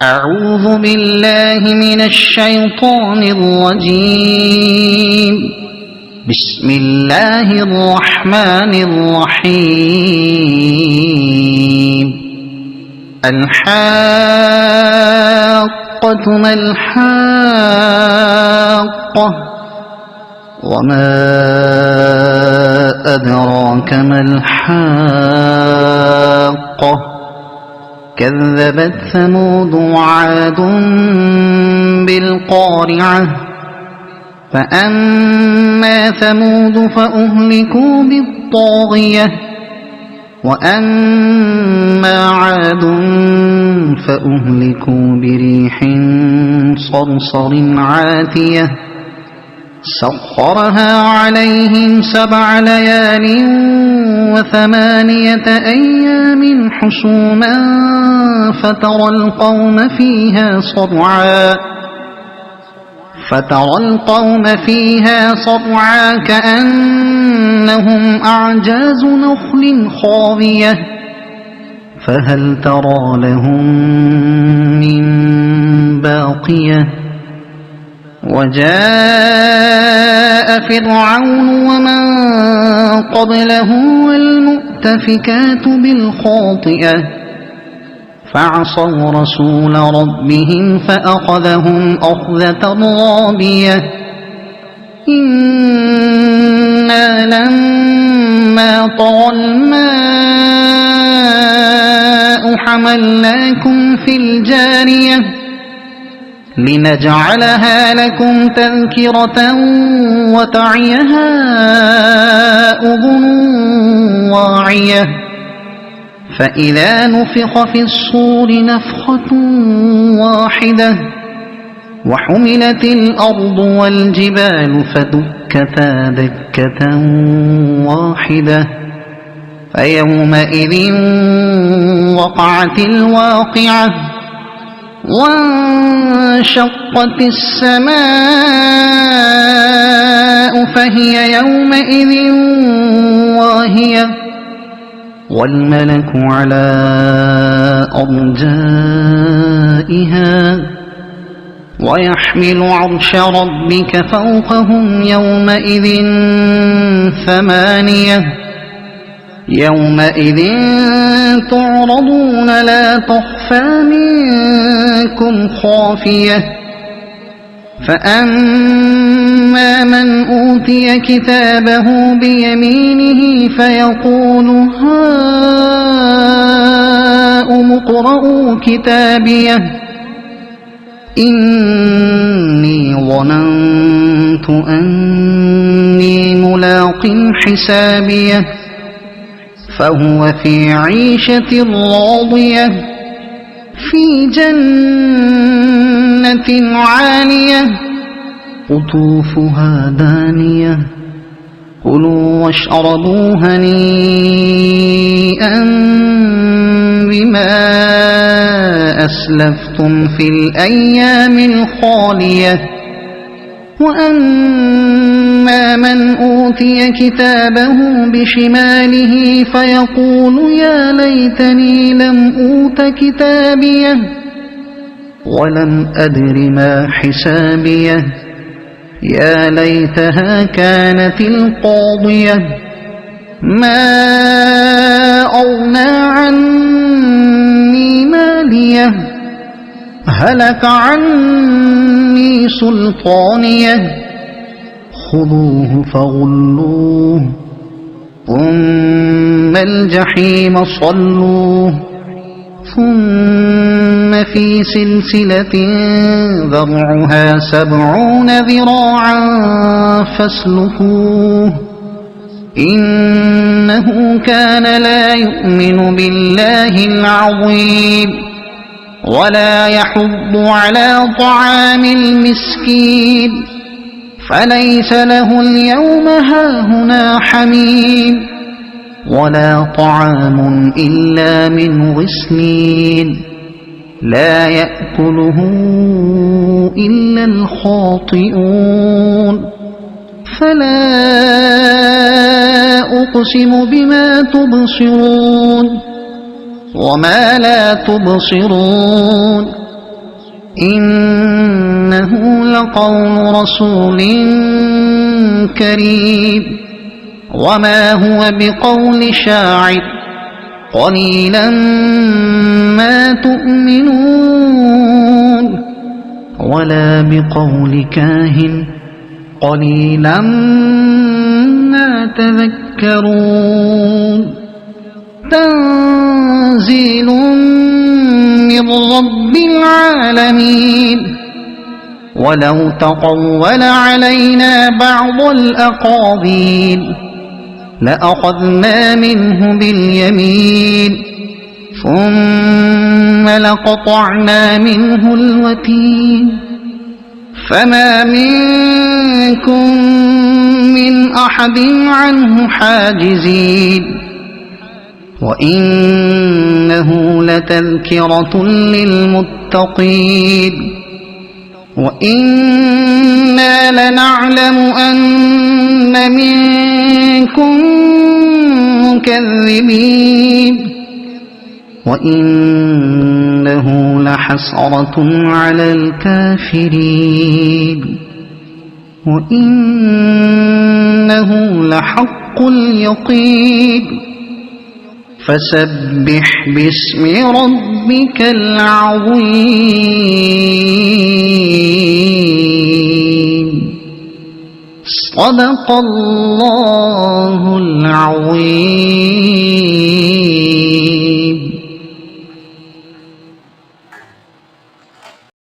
أعوذ بالله من الشيطان الرجيم. بسم الله الرحمن الرحيم. الحاقة ما الحاقة وما أدراك ما الحاقة كذبت ثمود وعاد بالقارعة فأما ثمود فأهلكوا بالطاغية وأما عاد فأهلكوا بريح صرصر عاتية سخرها عليهم 7 ليال و8 أيام حسوما فترى القوم فيها صرعا كأنهم أعجاز نخل خاوية فهل ترى لهم من باقية وجاء فرعون ومن قبله والمؤتفكات بالخاطئة فعصوا رسول ربهم فأخذهم أخذة رابية إنا لما طغى الماء حملناكم في الجارية لنجعلها لكم تذكرة وتعيها أذن واعية فإذا نفخ في الصور نفخة واحدة وحملت الأرض والجبال فدكتا دكة واحدة فيومئذ وقعت الواقعة وانشقت السماء فهي يومئذ واهية والملك على أرجائها ويحمل عرش ربك فوقهم يومئذ 8 يومئذ تعرضون لا تخفى منكم خافية فأما من أوتي كتابه بيمينه فيقول هاؤم اقرءوا كتابيه إني ظننت أني ملاق حسابيه فهو في عيشة راضية في جنة عالية قطوفها دانية كلوا واشربوا هنيئا بما أسلفتم في الأيام الخالية وأما من أوتي كتابه بشماله فيقول يا ليتني لم أوت كتابيه ولم أدر ما حسابيه يا ليتها كانت القاضية ما أغنى عني ماليه هلك عني سلطانيه خذوه فغلوه ثم الجحيم صلوه ثم في سلسلة ذرعها 70 ذراعا فاسلكوه إنه كان لا يؤمن بالله العظيم ولا يحض على طعام المسكين فليس له اليوم هاهنا حميم ولا طعام إلا من غسلين لا يأكله إلا الخاطئون فلا أقسم بما تبصرون وما لا تبصرون إنه لقول رسول كريم وما هو بقول شاعر قليلا ما تؤمنون ولا بقول كاهن قليلا ما تذكرون تنزيل من رب العالمين ولو تقول علينا بعض الأقاويل لأخذنا منه باليمين ثم لقطعنا منه الوتين فما منكم من أحد عنه حاجزين وإنه لتذكرة للمتقين وإنا لنعلم أن منكم مكذبين وإنه لحسرة على الكافرين وإنه لحق اليقين فسبح باسم ربك العظيم صدق الله العظيم.